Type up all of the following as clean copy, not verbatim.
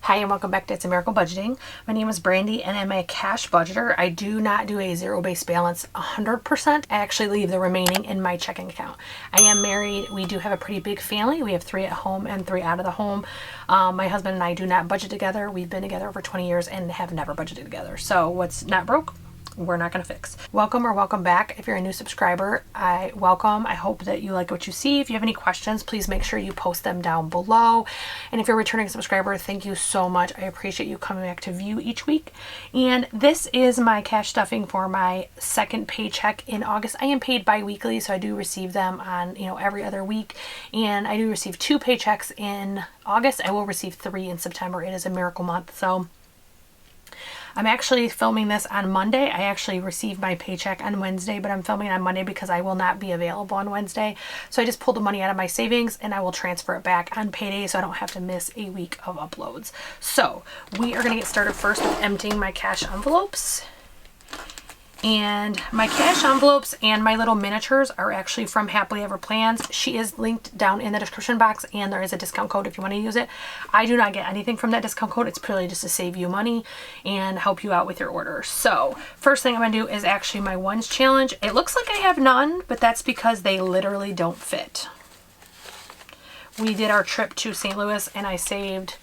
Hi and welcome back to It's a Miracle Budgeting. My name is Brandy and I'm a cash budgeter. I do not do a zero-based balance 100%. I actually leave the remaining in my checking account. I am married. We do have a pretty big family. We have 3 at home and 3 out of the home. My husband and I do not budget together. We've been together over 20 years and have never budgeted together. So what's not broke, we're not going to fix. Welcome or welcome back. If you're a new subscriber, welcome. I hope that you like what you see. If you have any questions, please make sure you post them down below. And if you're a returning subscriber, thank you so much. I appreciate you coming back to view each week. And this is my cash stuffing for my second paycheck in August. I am paid bi-weekly, so I do receive them on, every other week. And I do receive 2 paychecks in August. I will receive 3 in September. It is a miracle month. So I'm actually filming this on Monday. I actually received my paycheck on Wednesday, but I'm filming it on Monday because I will not be available on Wednesday. So I just pulled the money out of my savings and I will transfer it back on payday so I don't have to miss a week of uploads. So we are going to get started first with emptying my cash envelopes. And my cash envelopes and my little miniatures are actually from HappilyEverPlans. She is linked down in the description box and there is a discount code if you want to use it. I do not get anything from that discount code. It's purely just to save you money and help you out with your order. So first thing I'm going to do is actually my ones challenge. It looks like I have none, but that's because they literally don't fit. We did our trip to St. Louis and I saved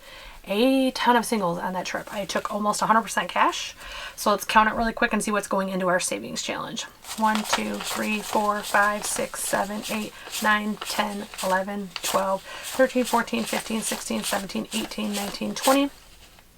a ton of singles on that trip. I took almost 100% cash. So let's count it really quick and see what's going into our savings challenge. 1, 2, 3, 4, 5, 6, 7, 8, 9, 10, 11, 12, 13, 14, 15, 16, 17, 18, 19, 20,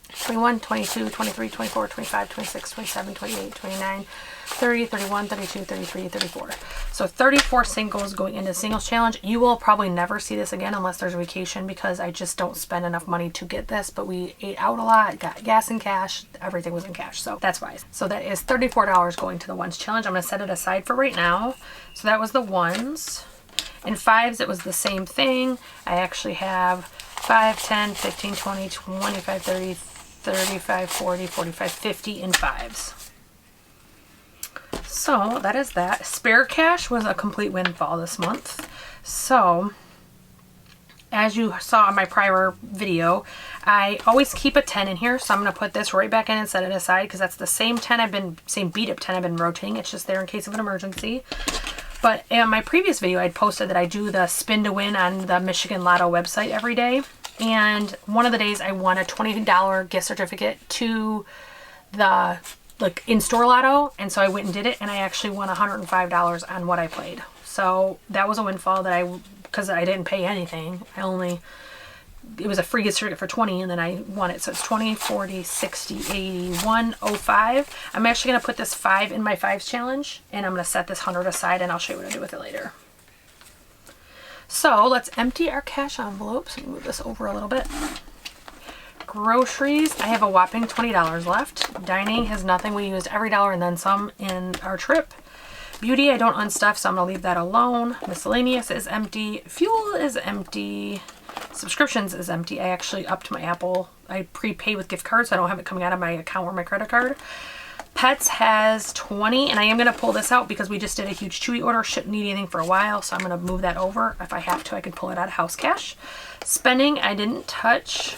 21, 22, 23, 24, 25, 26, 27, 28, 29, 30, 31, 32, 33, 34. So 34 singles going into singles challenge. You will probably never see this again unless there's a vacation because I just don't spend enough money to get this, but we ate out a lot, got gas in cash, everything was in cash. So that's why. So that is $34 going to the ones challenge. I'm going to set it aside for right now. So that was the ones. In fives, it was the same thing. I actually have 5, 10, 15, 20, 25, 30, 35, 40, 45, 50 in fives. So that is that. Spare cash was a complete windfall this month. So as you saw in my prior video, I always keep a 10 in here. So I'm going to put this right back in and set it aside because that's the same 10 same beat up 10 I've been rotating. It's just there in case of an emergency. But in my previous video, I'd posted that I do the spin to win on the Michigan Lotto website every day. And one of the days I won a $20 gift certificate to the in-store lotto, and so I went and did it and I actually won $105 on what I played. So that was a windfall that because I didn't pay anything. It was a free gift certificate for 20 and then I won it. So it's 20, 40, 60, 80, 105. I'm actually going to put this 5 in my fives challenge and I'm going to set this 100 aside and I'll show you what I do with it later. So let's empty our cash envelopes. Move this over a little bit. Groceries, I have a whopping $20 left. Dining has nothing. We used every dollar and then some in our trip. Beauty, I don't unstuff, so I'm going to leave that alone. Miscellaneous is empty. Fuel is empty. Subscriptions is empty. I actually upped my Apple. I prepay with gift cards, so I don't have it coming out of my account or my credit card. Pets has 20, and I am going to pull this out because we just did a huge Chewy order. Shouldn't need anything for a while, so I'm going to move that over. If I have to, I can pull it out of house cash. Spending, I didn't touch.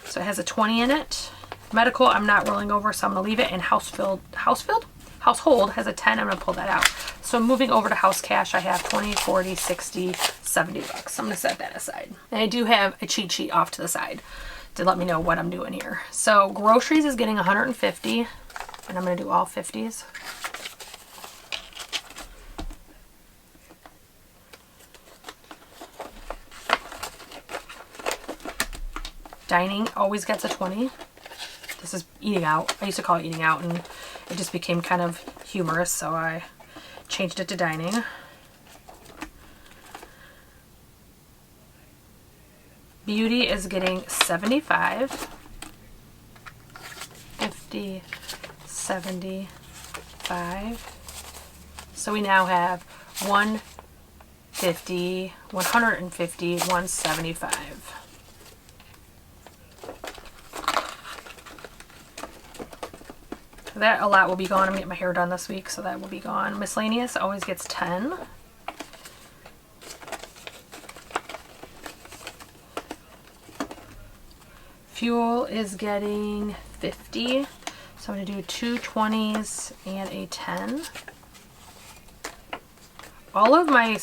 So it has a 20 in it. Medical, I'm not rolling over, so I'm going to leave it. And household has a 10. I'm going to pull that out. So moving over to house cash, I have 20, 40, 60, 70 bucks. I'm going to set that aside. And I do have a cheat sheet off to the side to let me know what I'm doing here. So groceries is getting 150, and I'm going to do all 50s. Dining always gets a 20. This is eating out. I used to call it eating out and it just became kind of humorous, so I changed it to dining. Beauty is getting 75, 50, 75. So we now have 150, 150, 175. That a lot will be gone. I'm getting my hair done this week, so that will be gone. Miscellaneous always gets 10. Fuel is getting 50. So I'm going to do 2 20s and a 10. All of my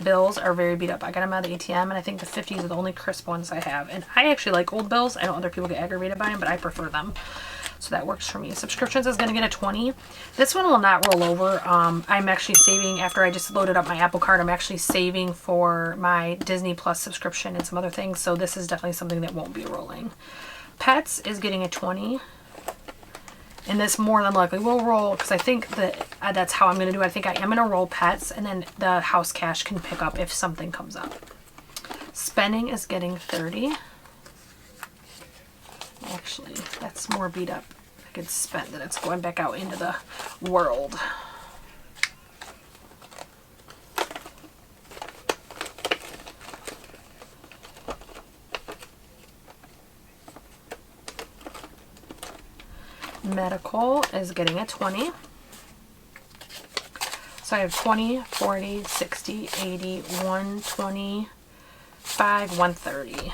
bills are very beat up. I got them out of the ATM, and I think the 50s are the only crisp ones I have. And I actually like old bills. I know other people get aggravated by them, but I prefer them. So that works for me. Subscriptions is going to get a 20. This one will not roll over. I'm actually saving, after I just loaded up my Apple Card, I'm actually saving for my Disney Plus subscription and some other things. So this is definitely something that won't be rolling. Pets is getting a 20. And this more than likely will roll, because I think that that's how I'm going to do it. I think I am going to roll pets, and then the house cash can pick up if something comes up. Spending is getting 30. Actually, that's more beat up. I could spend that it's going back out into the world. Medical is getting a 20. So I have 20, 40, 60, 80, 125, 130.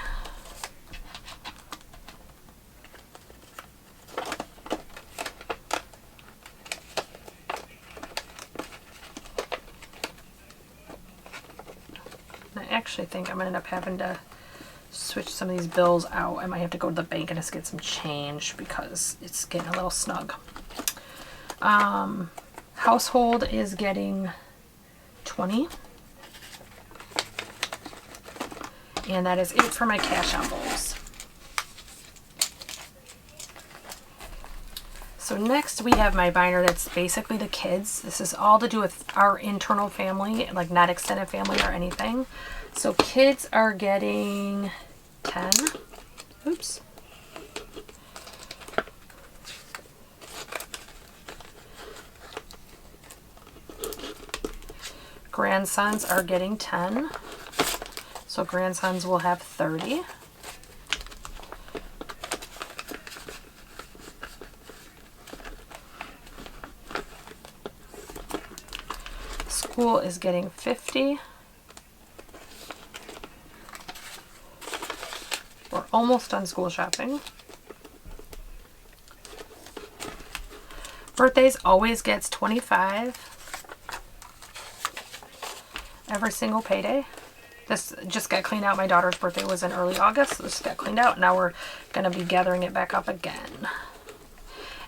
I actually think I'm going to end up having to switch some of these bills out. I might have to go to the bank and just get some change because it's getting a little snug. Household is getting 20. And that is it for my cash envelopes. So next we have my binder that's basically the kids. This is all to do with our internal family, like not extended family or anything. So kids are getting 10. Oops. Grandsons are getting 10. So grandsons will have 30. School is getting 50. We're almost done school shopping. Birthdays always gets 25. Every single payday. This just got cleaned out. My daughter's birthday was in early August, so this got cleaned out. Now we're going to be gathering it back up again.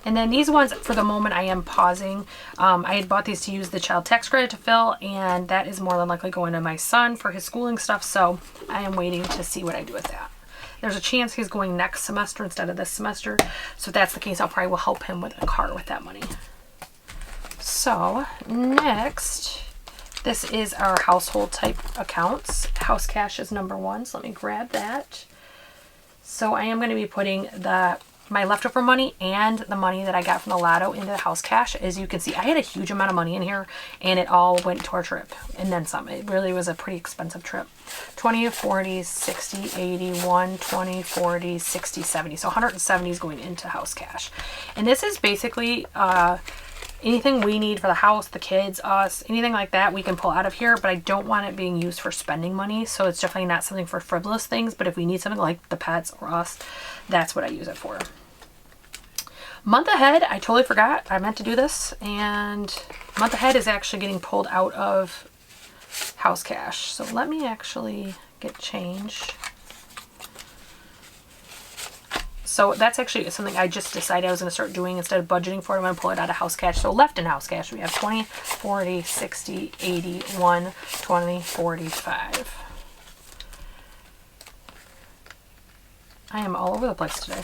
And then these ones, for the moment, I am pausing. I had bought these to use the child tax credit to fill, and that is more than likely going to my son for his schooling stuff, so I am waiting to see what I do with that. There's a chance he's going next semester instead of this semester, so if that's the case, I'll probably will help him with a car with that money. So, next, this is our household type accounts. House cash is number 1, so let me grab that. So I am going to be putting my leftover money and the money that I got from the lotto into the house cash. As you can see, I had a huge amount of money in here, and it all went to our trip and then some. It really was a pretty expensive trip. 20, 40, 60, 80, 120, 40, 60, 70. So 170 is going into house cash. And this is basically anything we need for the house, the kids, us, anything like that we can pull out of here, but I don't want it being used for spending money, so it's definitely not something for frivolous things, but if we need something like the pets or us, that's what I use it for. Month ahead, I totally forgot. I meant to do this, and month ahead is actually getting pulled out of house cash. So let me actually get change. So that's actually something I just decided I was going to start doing. Instead of budgeting for it, I'm going to pull it out of house cash. So left in house cash, we have 20, 40, 60, 80, 120, 45. I am all over the place today,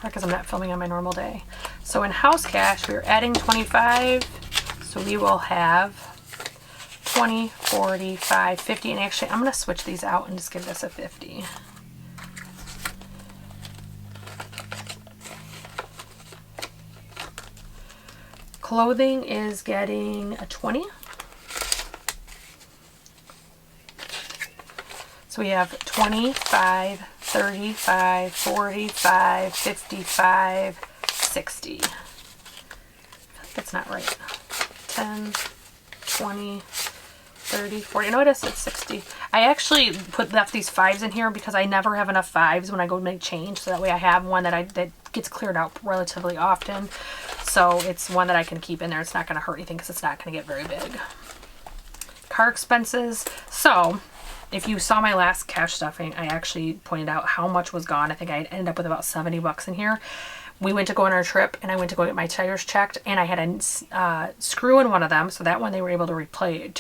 because I'm not filming on my normal day. So in house cash, we're adding 25. So we will have 20, 45, 50. And actually, I'm going to switch these out and just give this a 50. Clothing is getting a 20. So we have 25, 35, 45, 55, 60. That's not right. 10, 20, 30, 40. No, it is. It's 60. I actually left these 5s in here because I never have enough 5s when I go to make change. So that way I have one that gets cleared out relatively often. So it's one that I can keep in there. It's not going to hurt anything because it's not going to get very big. Car expenses. So if you saw my last cash stuffing, I actually pointed out how much was gone. I think I ended up with about 70 bucks in here. We went to go on our trip and I went to go get my tires checked and I had a screw in one of them. So that one they were able to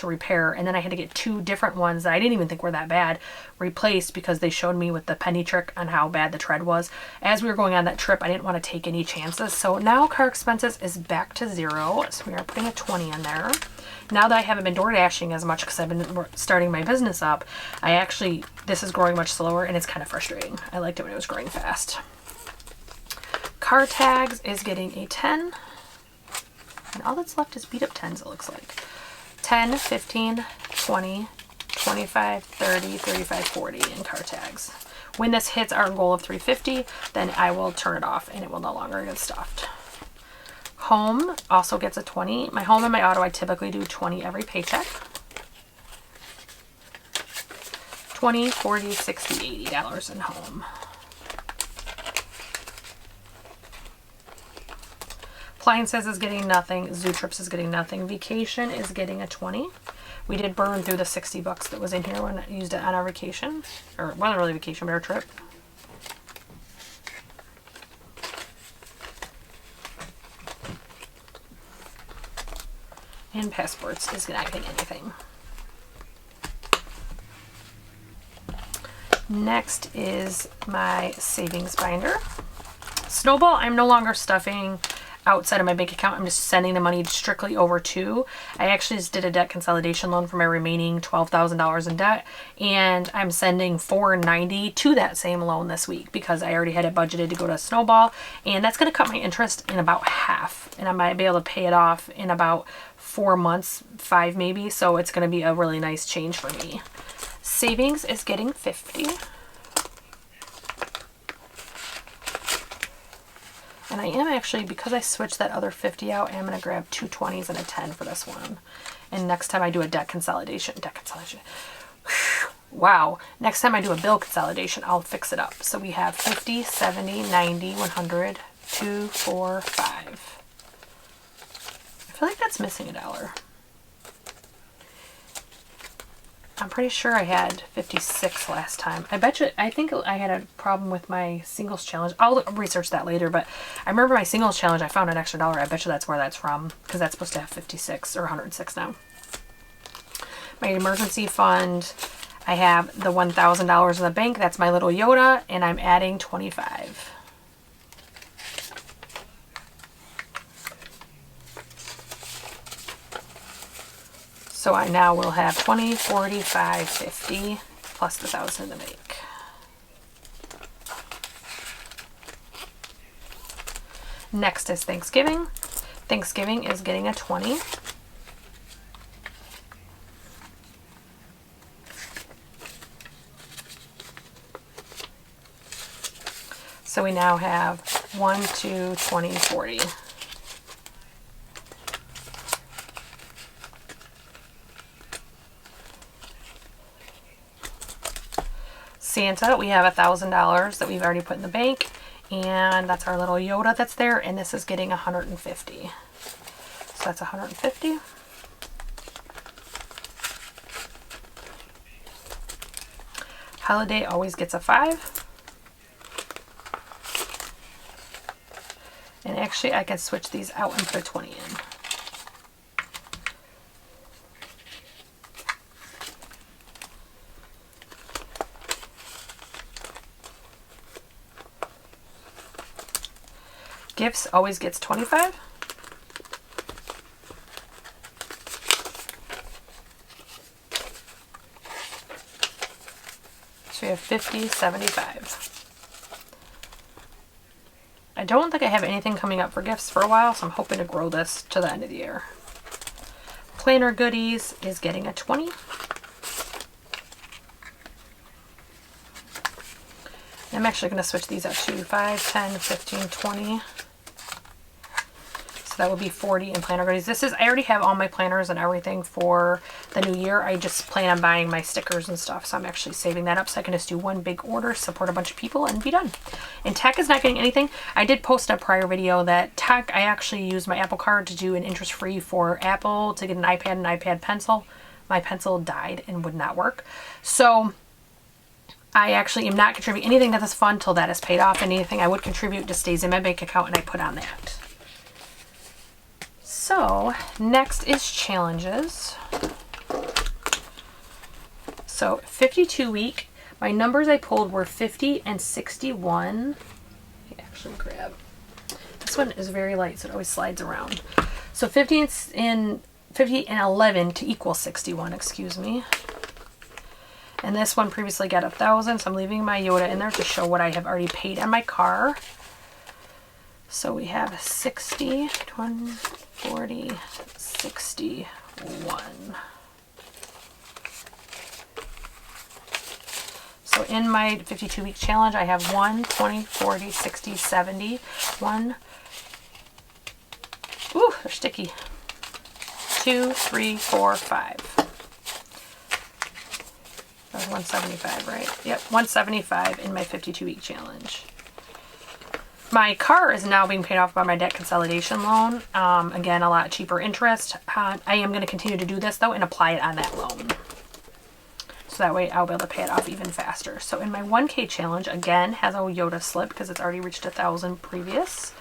repair. And then I had to get 2 different ones that I didn't even think were that bad replaced because they showed me with the penny trick on how bad the tread was. As we were going on that trip, I didn't want to take any chances. So now car expenses is back to 0. So we are putting a 20 in there. Now that I haven't been door dashing as much because I've been starting my business up, this is growing much slower and it's kind of frustrating. I liked it when it was growing fast. Car tags is getting a 10. And all that's left is beat up 10s, it looks like. 10, 15, 20, 25, 30, 35, 40 in car tags. When this hits our goal of 350, then I will turn it off and it will no longer get stuffed. Home also gets a 20. My home and my auto, I typically do 20 every paycheck. 20, 40, 60, $80 in home. Appliances is getting nothing. Zoo trips is getting nothing. Vacation is getting a 20. We did burn through the 60 bucks that was in here when I used it on our vacation. Or it wasn't really vacation, but our trip. And passports is not getting anything. Next is my savings binder. Snowball, I'm no longer stuffing outside of my bank account. I'm just sending the money strictly over to. I actually just did a debt consolidation loan for my remaining $12,000 in debt, and I'm sending $490 to that same loan this week because I already had it budgeted to go to Snowball, and that's going to cut my interest in about half, and I might be able to pay it off in about 4 months, 5 maybe, so it's going to be a really nice change for me. Savings is getting 50. And I am actually, because I switched that other 50 out, I'm going to grab 2 20s and a 10 for this one. And next time I do a debt consolidation, wow. Next time I do a bill consolidation, I'll fix it up. So we have 50, 70, 90, 100, 2, 4, 5. I feel like that's missing $1. I'm pretty sure I had 56 last time. I think I had a problem with my singles challenge. I'll research that later, but I remember my singles challenge, I found an extra $1. I bet you that's where that's from, because that's supposed to have 56 or 106 now. My emergency fund, I have the $1,000 in the bank. That's my little Yoda, and I'm adding 25. So I now will have 20, 45, 50, plus the 1,000 in the bank. Next is Thanksgiving. Thanksgiving is getting a 20. So we now have 1, 2, 20, 40. Santa, we have $1,000 that we've already put in the bank, and that's our little Yoda that's there, and this is getting 150. So that's 150. Holiday always gets a 5. And actually I can switch these out and put a 20 in. Gifts always gets 25. So we have 50, 75. I don't think I have anything coming up for gifts for a while, so I'm hoping to grow this to the end of the year. Planner goodies is getting a 20. I'm actually going to switch these up to 5, 10, 15, 20. So that would be 40 in planner goodies. This is, I already have all my planners and everything for the new year. I just plan on buying my stickers and stuff. So I'm actually saving that up so I can just do one big order, support a bunch of people, and be done. And tech is not getting anything. I did post a prior video that tech, I actually used my Apple card to do an interest-free for Apple to get an iPad pencil. My pencil died and would not work. So I actually am not contributing anything to this fund till that is paid off. Anything I would contribute just stays in my bank account and I put on that. So next is challenges. So 52 week, my numbers I pulled were 50 and 61. Let me actually grab. This one is very light, so it always slides around. So 50 and 11 to equal 61, excuse me. And this one previously got 1,000, so I'm leaving my Yoda in there to show what I have already paid on my car. So we have 60, 20, 40, 61. So in my 52-week challenge, I have 1, 20, 40, 60, 70, 1. Ooh, they're sticky. 2, 3, 4, 5. That was 175, right? Yep, 175 in my 52-week challenge. My car is now being paid off by my debt consolidation loan. Again, a lot cheaper interest. I am going to continue to do this, though, and apply it on that loan. So that way I'll be able to pay it off even faster. So in my 1K challenge, again, has a Yoda slip because it's already reached 1,000 previous.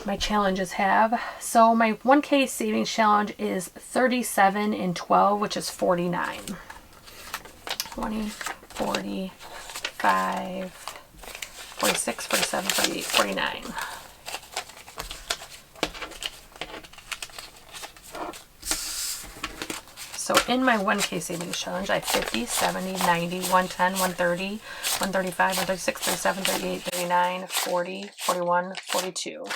My challenges have. So my 1K savings challenge is 37 and 12, which is 49. 20, 40, 5, 46, 47, 48, 49. So in my 1K savings challenge, I have 50, 70, 90, 110, 130, 135, 136, 37, 38, 39, 40, 41, 42.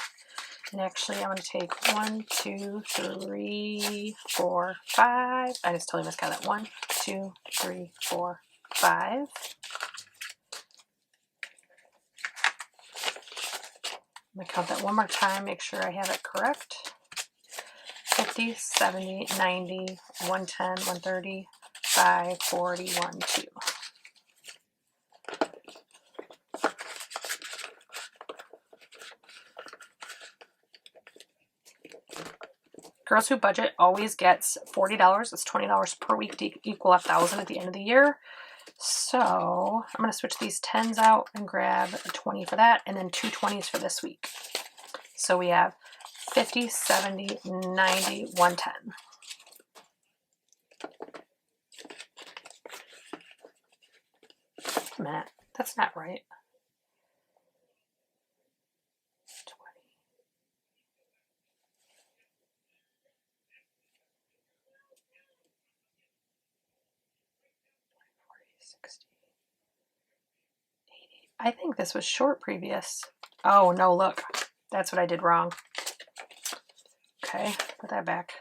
And actually, I'm going to take 1, 2, 3, 4, 5. I just totally miscounted that. 1, 2, 3, 4, 5. I'm going to count that one more time, make sure I have it correct. 50, 70, 90, 110, 130, 5, 41, 2. Girls Who Budget always gets $40. It's $20 per week to equal 1,000 at the end of the year. So I'm going to switch these 10s out and grab a 20 for that, and then 2 20s for this week. So we have 50, 70, 90, 110. Wait a minute, that's not right. 20. 40, 60, 80. I think this was short previous. Oh no, look, that's what I did wrong. Okay, put that back.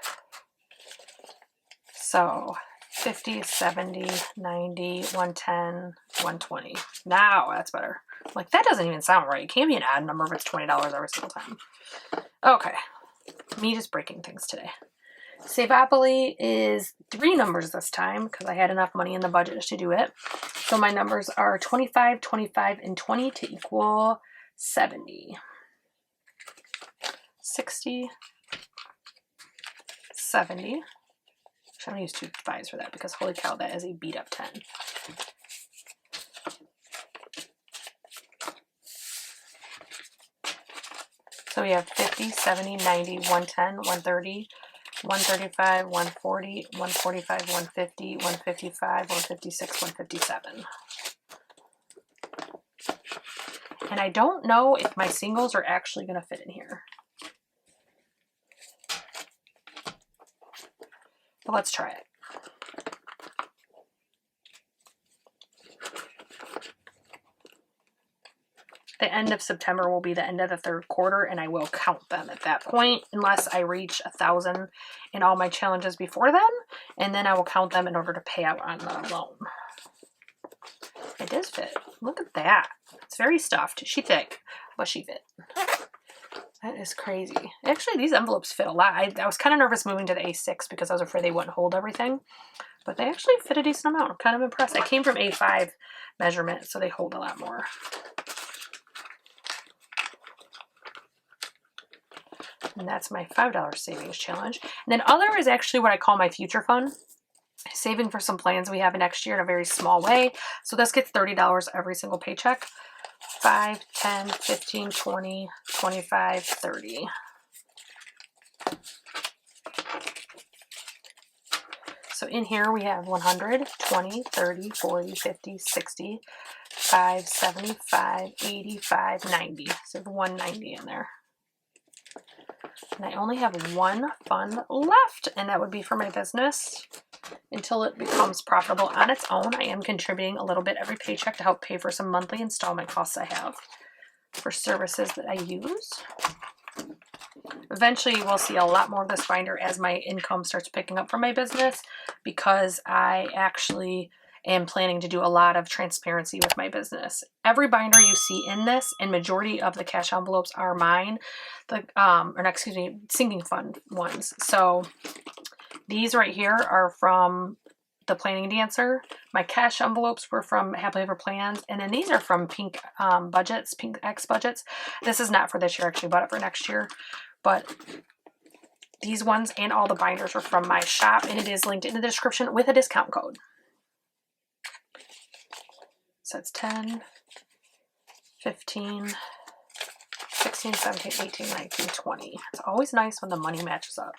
So 50, 70, 90, 110, 120. Now that's better. Like, that doesn't even sound right. It can't be an odd number if it's $20 every single time. Okay, me just breaking things today. Saveopoly is 3 numbers this time because I had enough money in the budget to do it. So my numbers are 25, 25, and 20 to equal 70. 60, 70. I'm going to use 2 5s for that because holy cow, that is a beat up 10. So we have 50, 70, 90, 110, 130, 135, 140, 145, 150, 155, 156, 157. And I don't know if my singles are actually going to fit in here. But let's try it. The end of September will be the end of the 3rd quarter, and I will count them at that point unless I reach 1,000 in all my challenges before then, and then I will count them in order to pay out on the loan. It does fit. Look at that. It's very stuffed. She thick, but she fit. That is crazy. Actually, these envelopes fit a lot. I was kind of nervous moving to the A6 because I was afraid they wouldn't hold everything. But they actually fit a decent amount. I'm kind of impressed. I came from A5 measurement, so they hold a lot more. And that's my $5 savings challenge. And then other is actually what I call my future fund. Saving for some plans we have next year in a very small way. So this gets $30 every single paycheck. 5, 10, 15, 20, 25, 30. So in here we have 100, 20, 30, 40, 50, 60, 5, 75, 85, 90. So 190 in there. And I only have one fund left, and that would be for my business until it becomes profitable on its own. I am contributing a little bit every paycheck to help pay for some monthly installment costs I have for services that I use. Eventually, we'll see a lot more of this binder as my income starts picking up from my business, because I actually am planning to do a lot of transparency with my business. Every binder you see in this, and majority of the cash envelopes are mine, sinking fund ones. So these right here are from the Planning Dancer. My cash envelopes were from HappilyEverPlans, and then these are from Pink Budgets, Pink X Budgets. This is not for this year, I actually bought it for next year, but these ones and all the binders are from my shop, and it is linked in the description with a discount code. So it's 10, 15, 16, 17, 18, 19, 20. It's always nice when the money matches up.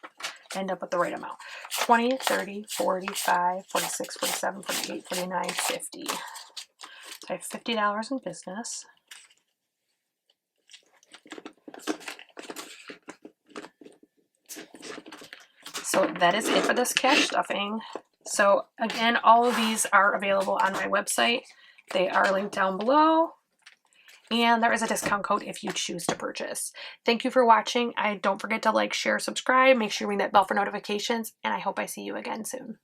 End up with the right amount. 20, 30, 45, 46, 47, 48, 49, 50. So I have $50 in business. So that is it for this cash stuffing. So again, all of these are available on my website. They are linked down below. And there is a discount code if you choose to purchase. Thank you for watching. Don't forget to like, share, subscribe. Make sure you ring that bell for notifications. And I hope I see you again soon.